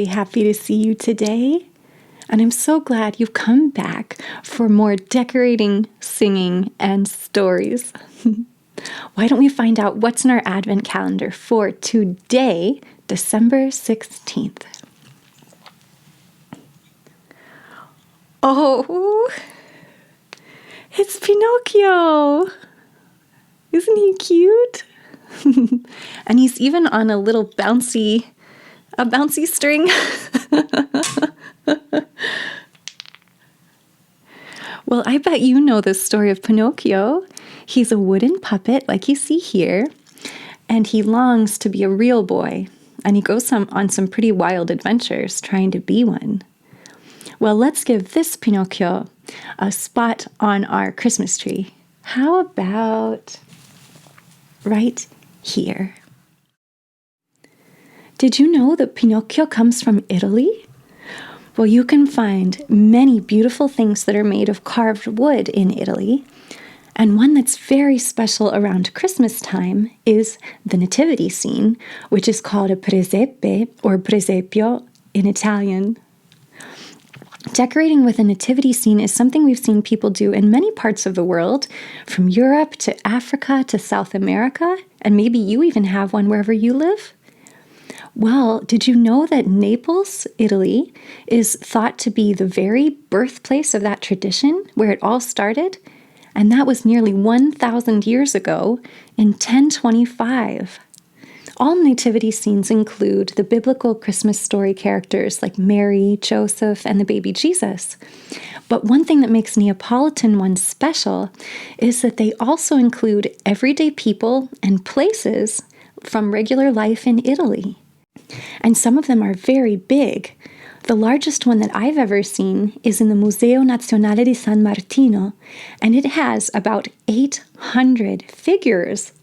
really happy to see you today. And I'm so glad you've come back for more decorating, singing, and stories. Why don't we find out what's in our Advent calendar for today, December 16th? Oh, it's Pinocchio! Isn't he cute? And he's even on a little bouncy string. Well, I bet you know the story of Pinocchio. He's a wooden puppet like you see here, and he longs to be a real boy, and he goes on some pretty wild adventures trying to be one. Well, let's give this Pinocchio a spot on our Christmas tree. How about right here? Did you know that Pinocchio comes from Italy? Well, you can find many beautiful things that are made of carved wood in Italy. And one that's very special around Christmas time is the nativity scene, which is called a presepe or presepio in Italian. Decorating with a nativity scene is something we've seen people do in many parts of the world, from Europe to Africa to South America, and maybe you even have one wherever you live. Well, did you know that Naples, Italy, is thought to be the very birthplace of that tradition, where it all started? And that was nearly 1,000 years ago in 1025. All nativity scenes include the biblical Christmas story characters like Mary, Joseph, and the baby Jesus. But one thing that makes Neapolitan ones special is that they also include everyday people and places from regular life in Italy. And some of them are very big. The largest one that I've ever seen is in the Museo Nazionale di San Martino, and it has about 800 figures.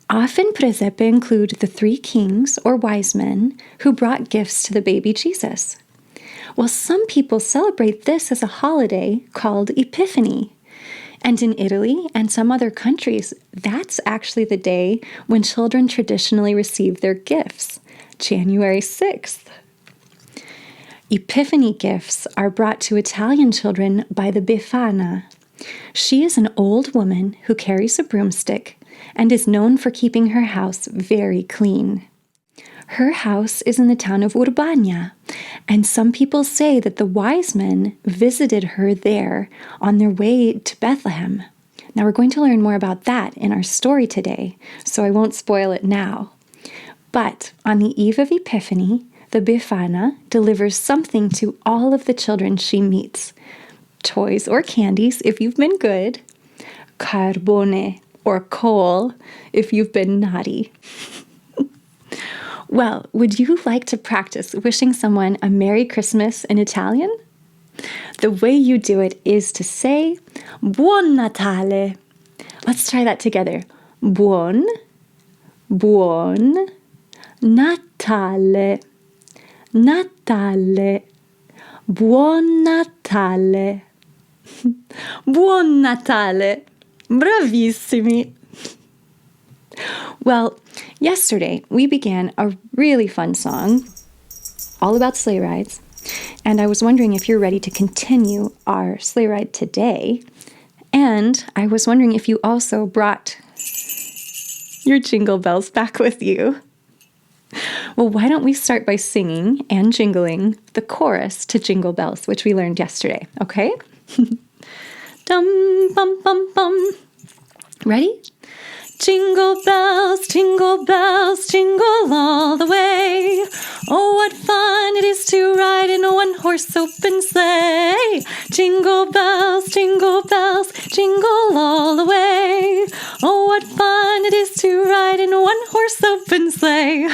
Often presepe include the three kings or wise men who brought gifts to the baby Jesus. Well, some people celebrate this as a holiday called Epiphany. And in Italy and some other countries, that's actually the day when children traditionally receive their gifts, January 6th. Epiphany gifts are brought to Italian children by the Befana. She is an old woman who carries a broomstick and is known for keeping her house very clean. Her house is in the town of Urbania, and some people say that the wise men visited her there on their way to Bethlehem. Now we're going to learn more about that in our story today, so I won't spoil it now. But on the eve of Epiphany, the Befana delivers something to all of the children she meets. Toys or candies if you've been good, carbone or coal if you've been naughty. Well, would you like to practice wishing someone a Merry Christmas in Italian? The way you do it is to say, Buon Natale. Let's try that together. Buon Natale. Natale. Buon Natale. Buon Natale. Bravissimi. Well, yesterday we began a really fun song all about sleigh rides, and I was wondering if you're ready to continue our sleigh ride today. And I was wondering if you also brought your jingle bells back with you. Well, why don't we start by singing and jingling the chorus to Jingle Bells, which we learned yesterday, okay? Dum, bum, bum, bum. Ready? Jingle bells, jingle all the way. Oh, what fun it is to ride in a one-horse open sleigh. Jingle bells, jingle all the way. Oh, what fun it is to ride in a one-horse open sleigh.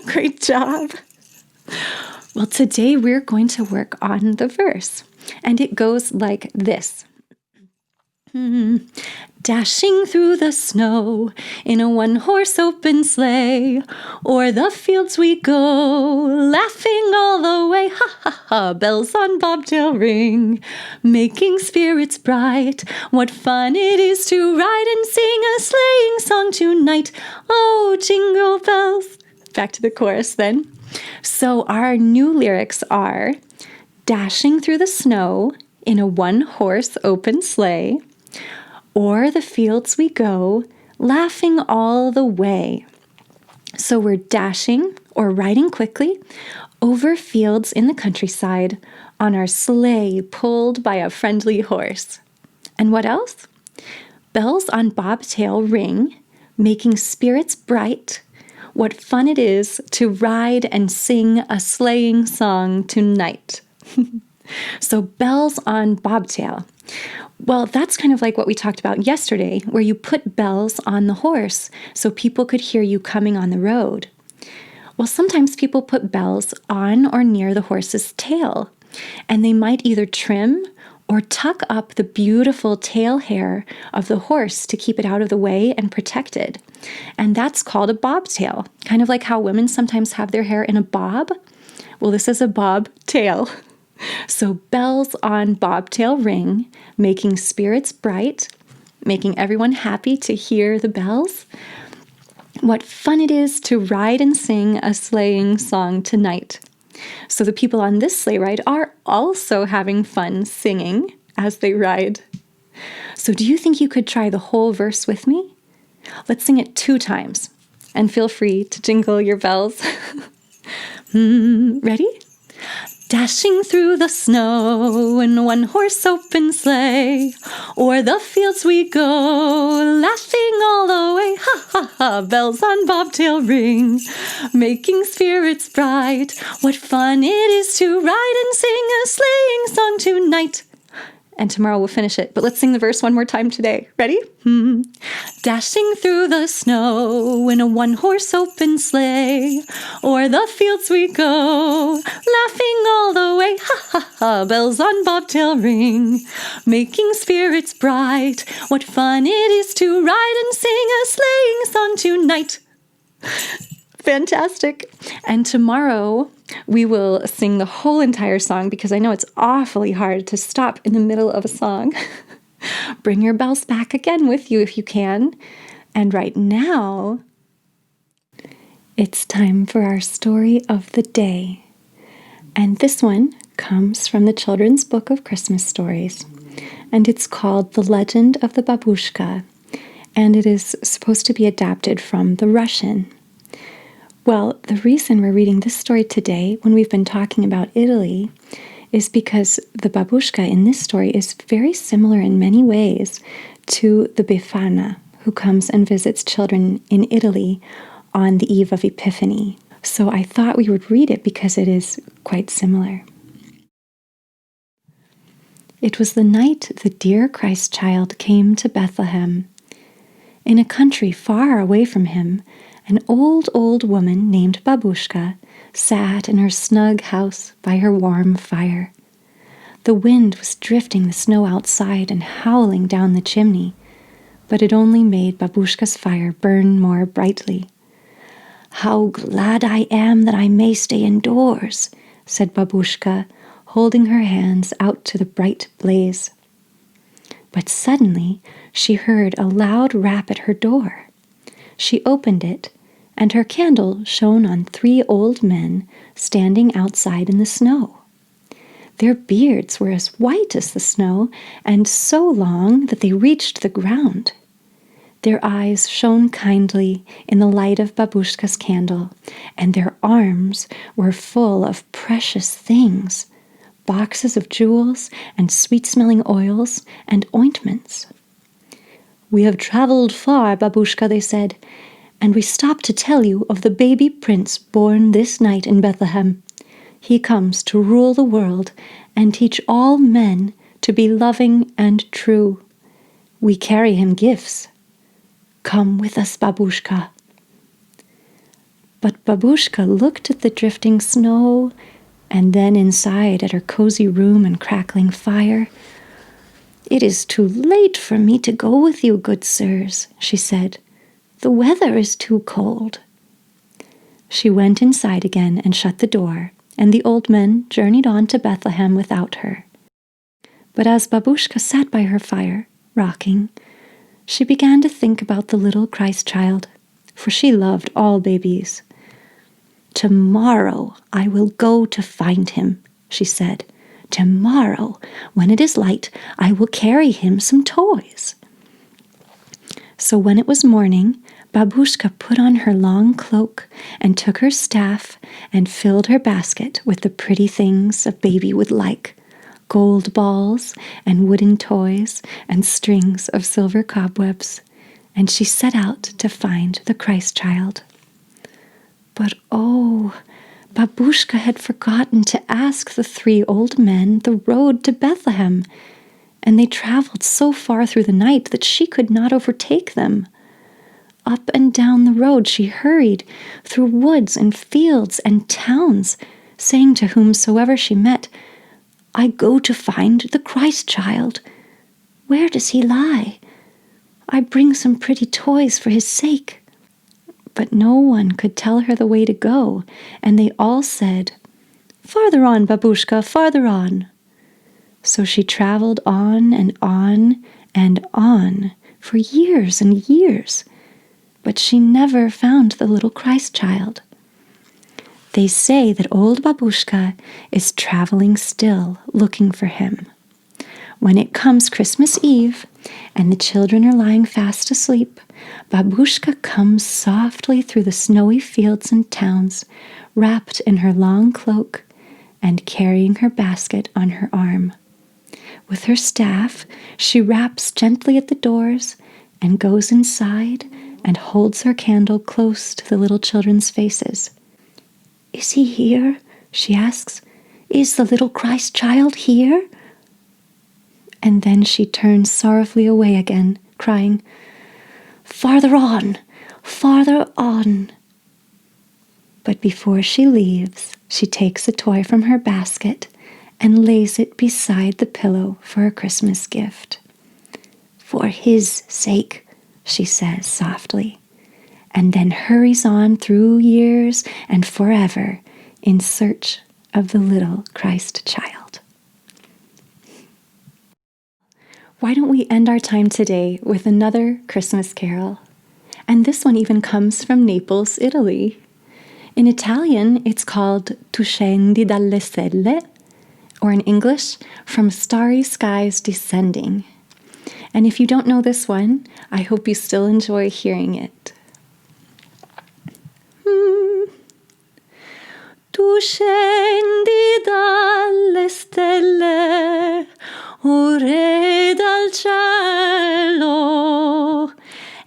Great job. Well, today we're going to work on the verse, and it goes like this. Dashing through the snow in a one-horse open sleigh, o'er the fields we go, laughing all the way. Ha, ha, ha, bells on bobtail ring, making spirits bright. What fun it is to ride and sing a sleighing song tonight. Oh, jingle bells, Back to the chorus then. So our new lyrics are, dashing through the snow in a one-horse open sleigh, o'er the fields we go, laughing all the way. So we're dashing or riding quickly over fields in the countryside on our sleigh pulled by a friendly horse. And what else? Bells on bobtail ring, making spirits bright. What fun it is to ride and sing a sleighing song tonight. So bells on bobtail. Well, that's kind of like what we talked about yesterday, where you put bells on the horse so people could hear you coming on the road. Well, sometimes people put bells on or near the horse's tail, and they might either trim or tuck up the beautiful tail hair of the horse to keep it out of the way and protected. And that's called a bobtail, kind of like how women sometimes have their hair in a bob. Well, this is a bobtail. So bells on bobtail ring, making spirits bright, making everyone happy to hear the bells. What fun it is to ride and sing a sleighing song tonight. So the people on this sleigh ride are also having fun singing as they ride. So do you think you could try the whole verse with me? Let's sing it 2 times, and feel free to jingle your bells. Ready? Dashing through the snow in a one-horse open sleigh, o'er the fields we go, laughing all the way. Ha, ha, ha, bells on bobtail ring, making spirits bright. What fun it is to ride and sing a sleighing song tonight. And tomorrow we'll finish it, but let's sing the verse one more time today. Ready? Dashing through the snow in a one-horse open sleigh, o'er the fields we go, laughing all the way. Ha, ha, ha, bells on bobtail ring, making spirits bright. What fun it is to ride and sing a sleighing song tonight. Fantastic. And tomorrow we will sing the whole entire song because I know it's awfully hard to stop in the middle of a song. Bring your bells back again with you if you can. And right now, it's time for our story of the day. And this one comes from the Children's Book of Christmas Stories. And it's called The Legend of the Babouscka. And it is supposed to be adapted from the Russian. Well, the reason we're reading this story today, when we've been talking about Italy, is because the Babouscka in this story is very similar in many ways to the Befana, who comes and visits children in Italy on the eve of Epiphany. So I thought we would read it because it is quite similar. It was the night the dear Christ child came to Bethlehem. In a country far away from him, an old woman named Babouscka sat in her snug house by her warm fire. The wind was drifting the snow outside and howling down the chimney, but it only made Babouscka's fire burn more brightly. "How glad I am that I may stay indoors," said Babouscka, holding her hands out to the bright blaze. But suddenly she heard a loud rap at her door. She opened it, and her candle shone on 3 old men standing outside in the snow. Their beards were as white as the snow, and so long that they reached the ground. Their eyes shone kindly in the light of Babouscka's candle, and their arms were full of precious things, boxes of jewels and sweet-smelling oils and ointments. "We have traveled far, Babouscka," they said, "and we stopped to tell you of the baby prince born this night in Bethlehem. He comes to rule the world and teach all men to be loving and true. We carry him gifts. Come with us, Babouscka." But Babouscka looked at the drifting snow and then inside at her cozy room and crackling fire. "It is too late for me to go with you, good sirs," she said. "The weather is too cold." She went inside again and shut the door, and the old men journeyed on to Bethlehem without her. But as Babouscka sat by her fire, rocking, she began to think about the little Christ child, for she loved all babies. "Tomorrow I will go to find him," she said. "Tomorrow, when it is light, I will carry him some toys." So when it was morning, Babouscka put on her long cloak and took her staff and filled her basket with the pretty things a baby would like: gold balls and wooden toys and strings of silver cobwebs, and she set out to find the Christ child. But oh, Babouscka had forgotten to ask the 3 old men the road to Bethlehem, and they traveled so far through the night that she could not overtake them. Up and down the road she hurried, through woods and fields and towns, saying to whomsoever she met, "I go to find the Christ child. Where does he lie? I bring some pretty toys for his sake." But no one could tell her the way to go, and they all said, "Farther on, Babouscka, farther on." So she traveled on and on and on for years and years, but she never found the little Christ child. They say that old Babouscka is traveling still, looking for him. When it comes Christmas Eve, and the children are lying fast asleep, Babouscka comes softly through the snowy fields and towns, wrapped in her long cloak and carrying her basket on her arm. With her staff, she raps gently at the doors and goes inside and holds her candle close to the little children's faces. "Is he here?" she asks. "Is the little Christ child here?" And then she turns sorrowfully away again, crying, "Farther on, farther on." But before she leaves, she takes a toy from her basket and lays it beside the pillow for a Christmas gift. "For his sake," she says softly, and then hurries on through years and forever in search of the little Christ child. Why don't we end our time today with another Christmas carol? And this one even comes from Naples, Italy. In Italian, it's called Tu scendi dalle stelle, or in English, From Starry Skies Descending. And if you don't know this one, I hope you still enjoy hearing it. Tu scendi dalle stelle, o Re dal cielo,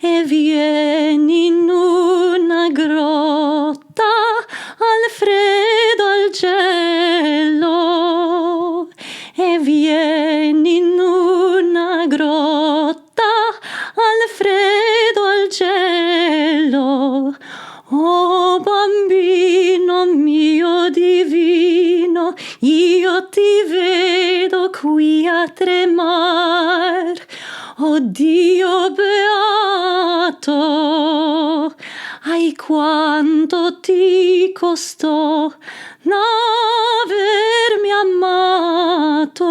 e vieni in una grotta al freddo al gelo, e vieni in una grotta al freddo al gelo. Oh bambino mio divino, io ti vedo qui a tremar. Oh Dio beato, ai quanto ti costò n'avermi amato,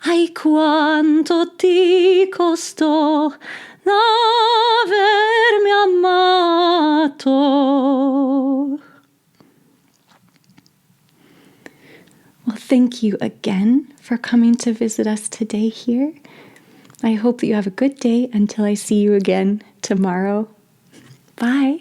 ai quanto ti costò n'avermi amato. Well, thank you again for coming to visit us today here. I hope that you have a good day until I see you again tomorrow. Bye.